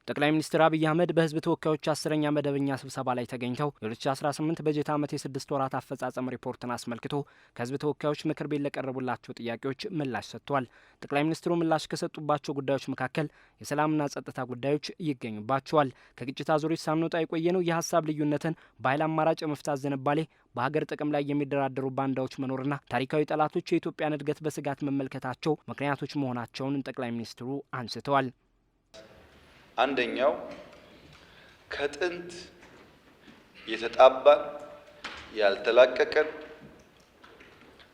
ጠቅላይ ሚኒስትር አብይ አህመድ በህዝብ ተወካዮች 10ኛ መደበኛ ስብሰባ ላይ ተገኝተው የ2018 በጀት ዓመት የ6 ወራት አፈጻጸም ሪፖርትን አስመልክቶ ከህዝብ ተወካዮች ምክር ቤት ለቀረቡላቸው ጥያቄዎች ምላሽ ሰጥተዋል። ጠቅላይ ሚኒስትሩ ምላሽ ከሰጡባቸው ጉዳዮች መካከል የሰላምና ጸጥታ ጉዳዮች ይገኙባቸዋል። ከግጭት አዙሪት ሳንወጣ የቆየነው የሀሳብ ልዩነትን በኃይል አማራጭ የመፍታት ዝንባሌ፣ በሀገር ጥቅም ላይ የሚደራደሩ ባንዳዎች መኖርና ታሪካዊ ጠላቶች የኢትዮጵያን እድገት በስጋት መመልከታቸው ምክንያቶች መሆናቸውን ጠቅላይ ሚኒስትሩ አንስተዋል። አንደኛው ከጥንት የተጣባን ያልተላቀቀን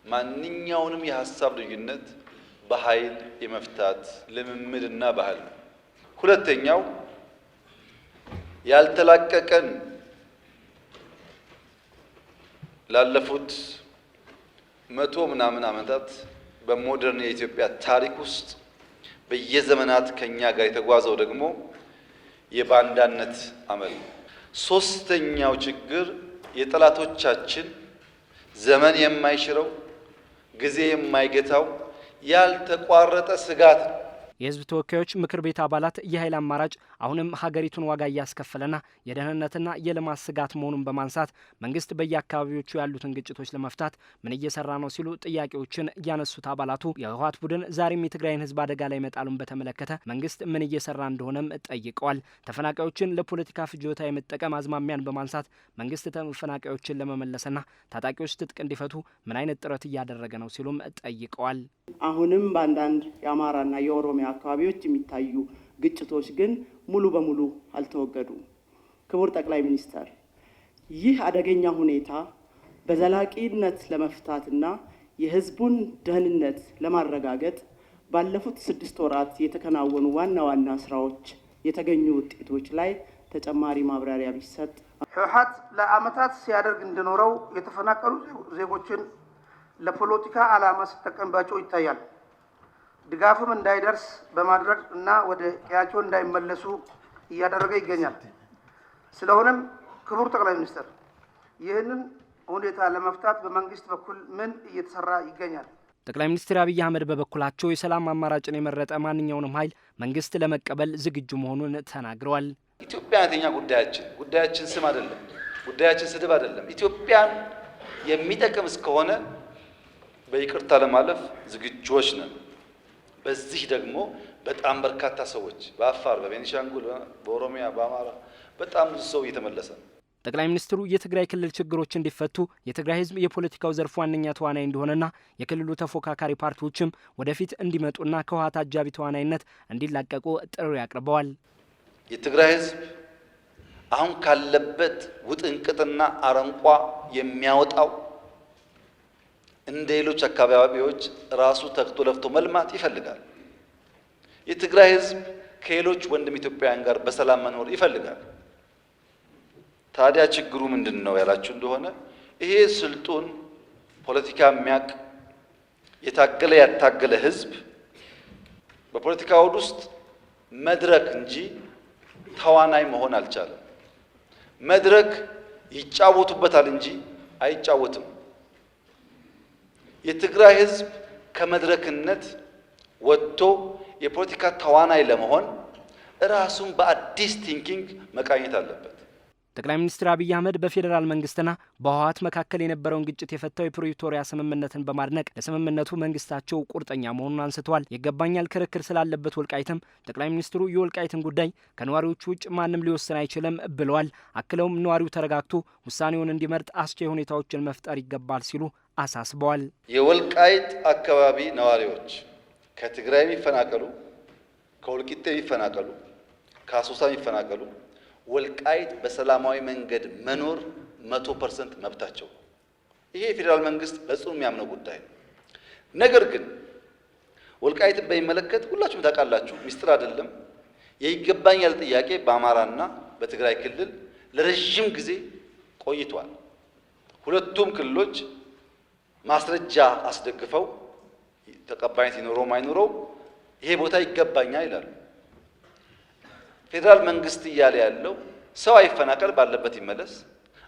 ማንኛውንም የሀሳብ ልዩነት በኃይል የመፍታት ልምምድና ባህል ነው። ሁለተኛው ያልተላቀቀን ላለፉት 100 ምናምን ዓመታት በሞደርን የኢትዮጵያ ታሪክ ውስጥ በየዘመናት ከኛ ጋር የተጓዘው ደግሞ የባንዳነት አመል። ሶስተኛው ችግር የጠላቶቻችን ዘመን የማይሽረው ጊዜ የማይገታው ያልተቋረጠ ስጋት ነው። የህዝብ ተወካዮች ምክር ቤት አባላት የኃይል አማራጭ አሁንም ሀገሪቱን ዋጋ እያስከፈለና የደህንነትና የልማት ስጋት መሆኑን በማንሳት መንግስት በየአካባቢዎቹ ያሉትን ግጭቶች ለመፍታት ምን እየሰራ ነው ሲሉ ጥያቄዎችን ያነሱት አባላቱ የህወሓት ቡድን ዛሬም የትግራይን ህዝብ አደጋ ላይ መጣሉን በተመለከተ መንግስት ምን እየሰራ እንደሆነም ጠይቀዋል። ተፈናቃዮችን ለፖለቲካ ፍጆታ የመጠቀም አዝማሚያን በማንሳት መንግስት ተፈናቃዮችን ለመመለስና ታጣቂዎች ትጥቅ እንዲፈቱ ምን አይነት ጥረት እያደረገ ነው ሲሉም ጠይቀዋል። አሁንም በአንዳንድ የአማራና የኦሮሚያ አካባቢዎች የሚታዩ ግጭቶች ግን ሙሉ በሙሉ አልተወገዱም። ክቡር ጠቅላይ ሚኒስትር፣ ይህ አደገኛ ሁኔታ በዘላቂነት ለመፍታትና የህዝቡን ደህንነት ለማረጋገጥ ባለፉት 6 ወራት የተከናወኑ ዋና ዋና ስራዎች፣ የተገኙ ውጤቶች ላይ ተጨማሪ ማብራሪያ ቢሰጥ። ህወሓት ለአመታት ሲያደርግ እንደኖረው የተፈናቀሉ ዜጎችን ለፖለቲካ ዓላማ ሲጠቀምባቸው ይታያል። ድጋፍም እንዳይደርስ በማድረግ እና ወደ ቀያቸው እንዳይመለሱ እያደረገ ይገኛል። ስለሆነም ክቡር ጠቅላይ ሚኒስትር፣ ይህንን ሁኔታ ለመፍታት በመንግስት በኩል ምን እየተሰራ ይገኛል? ጠቅላይ ሚኒስትር አብይ አህመድ በበኩላቸው የሰላም አማራጭን የመረጠ ማንኛውንም ኃይል መንግስት ለመቀበል ዝግጁ መሆኑን ተናግረዋል። ኢትዮጵያተኛ ጉዳያችን ስም አይደለም፣ ጉዳያችን ስድብ አይደለም። ኢትዮጵያን የሚጠቅም እስከሆነ በይቅርታ ለማለፍ ዝግጁዎች ነን። በዚህ ደግሞ በጣም በርካታ ሰዎች በአፋር፣ በቤኒሻንጉል፣ በኦሮሚያ፣ በአማራ በጣም ብዙ ሰው እየተመለሰ ነው። ጠቅላይ ሚኒስትሩ የትግራይ ክልል ችግሮች እንዲፈቱ የትግራይ ህዝብ የፖለቲካው ዘርፍ ዋነኛ ተዋናይ እንደሆነና የክልሉ ተፎካካሪ ፓርቲዎችም ወደፊት እንዲመጡና ከህወሓት አጃቢ ተዋናይነት እንዲላቀቁ ጥሪ አቅርበዋል። የትግራይ ህዝብ አሁን ካለበት ውጥንቅጥና አረንቋ የሚያወጣው እንደ ሌሎች አካባቢዎች ራሱ ተግቶ ለፍቶ መልማት ይፈልጋል። የትግራይ ህዝብ ከሌሎች ወንድም ኢትዮጵያውያን ጋር በሰላም መኖር ይፈልጋል። ታዲያ ችግሩ ምንድን ነው ያላችሁ እንደሆነ ይሄ ስልጡን ፖለቲካ የሚያቅ የታገለ ያታገለ ህዝብ በፖለቲካ አውድ ውስጥ መድረክ እንጂ ተዋናይ መሆን አልቻለም። መድረክ ይጫወቱበታል እንጂ አይጫወትም። የትግራይ ህዝብ ከመድረክነት ወጥቶ የፖለቲካ ተዋናይ ለመሆን ራሱን በአዲስ ቲንኪንግ መቃኘት አለበት። ጠቅላይ ሚኒስትር አብይ አህመድ በፌዴራል መንግስትና በህወሓት መካከል የነበረውን ግጭት የፈታው የፕሪቶሪያ ስምምነትን በማድነቅ ለስምምነቱ መንግስታቸው ቁርጠኛ መሆኑን አንስተዋል። ይገባኛል ክርክር ስላለበት ወልቃይትም ጠቅላይ ሚኒስትሩ የወልቃይትን ጉዳይ ከነዋሪዎቹ ውጭ ማንም ሊወስን አይችልም ብለዋል። አክለውም ነዋሪው ተረጋግቶ ውሳኔውን እንዲመርጥ አስቻይ ሁኔታዎችን መፍጠር ይገባል ሲሉ አሳስበዋል። የወልቃይት አካባቢ ነዋሪዎች ከትግራይ የሚፈናቀሉ፣ ከወልቂጤ የሚፈናቀሉ፣ ከአሶሳ የሚፈናቀሉ ወልቃይት በሰላማዊ መንገድ መኖር 100% መብታቸው። ይሄ የፌዴራል መንግስት በጽኑ የሚያምነው ጉዳይ ነው። ነገር ግን ወልቃይትን በሚመለከት ሁላችሁም ታውቃላችሁ፣ ሚስጥር አይደለም። የይገባኛል ጥያቄ በአማራና በትግራይ ክልል ለረጅም ጊዜ ቆይቷል። ሁለቱም ክልሎች ማስረጃ አስደግፈው ተቀባይነት ይኖረው ማይኖረው ይሄ ቦታ ይገባኛል ይላሉ። ፌዴራል መንግስት እያለ ያለው ሰው አይፈናቀል፣ ባለበት ይመለስ፣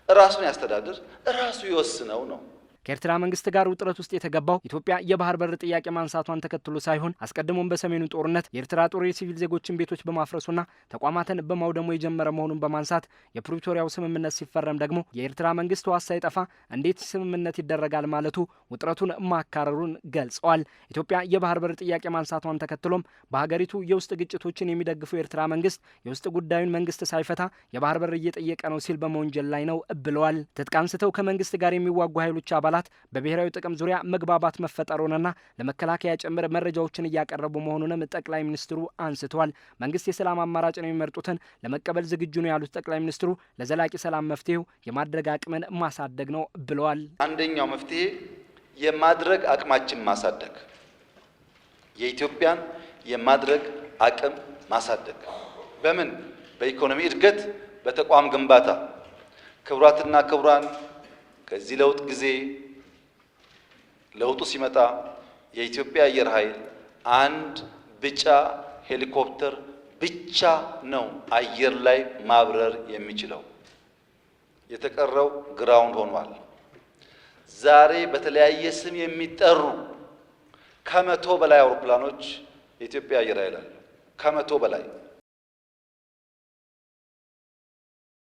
ራሱን ያስተዳድር፣ ራሱ ይወስነው ነው። ከኤርትራ መንግስት ጋር ውጥረት ውስጥ የተገባው ኢትዮጵያ የባህር በር ጥያቄ ማንሳቷን ተከትሎ ሳይሆን አስቀድሞም በሰሜኑ ጦርነት የኤርትራ ጦር የሲቪል ዜጎችን ቤቶች በማፍረሱና ተቋማትን በማውደሙ የጀመረ መሆኑን በማንሳት የፕሪቶሪያው ስምምነት ሲፈረም ደግሞ የኤርትራ መንግስት ዋስ ሳይጠፋ እንዴት ስምምነት ይደረጋል ማለቱ ውጥረቱን ማካረሩን ገልጸዋል። ኢትዮጵያ የባህር በር ጥያቄ ማንሳቷን ተከትሎም በሀገሪቱ የውስጥ ግጭቶችን የሚደግፈው የኤርትራ መንግስት የውስጥ ጉዳዩን መንግስት ሳይፈታ የባህር በር እየጠየቀ ነው ሲል በመወንጀል ላይ ነው ብለዋል። ትጥቅ አንስተው ከመንግስት ጋር የሚዋጉ ኃይሎች አባላት በብሔራዊ ጥቅም ዙሪያ መግባባት መፈጠሩንና ለመከላከያ ጭምር መረጃዎችን እያቀረቡ መሆኑንም ጠቅላይ ሚኒስትሩ አንስተዋል። መንግስት የሰላም አማራጭን የሚመርጡትን ለመቀበል ዝግጁ ነው ያሉት ጠቅላይ ሚኒስትሩ ለዘላቂ ሰላም መፍትሄው የማድረግ አቅምን ማሳደግ ነው ብለዋል። አንደኛው መፍትሄ የማድረግ አቅማችን ማሳደግ፣ የኢትዮጵያን የማድረግ አቅም ማሳደግ በምን? በኢኮኖሚ እድገት፣ በተቋም ግንባታ። ክቡራትና ክቡራን፣ ከዚህ ለውጥ ጊዜ ለውጡ ሲመጣ የኢትዮጵያ አየር ኃይል አንድ ቢጫ ሄሊኮፕተር ብቻ ነው አየር ላይ ማብረር የሚችለው። የተቀረው ግራውንድ ሆኗል። ዛሬ በተለያየ ስም የሚጠሩ ከ100 በላይ አውሮፕላኖች የኢትዮጵያ አየር ኃይል አለ። ከ100 በላይ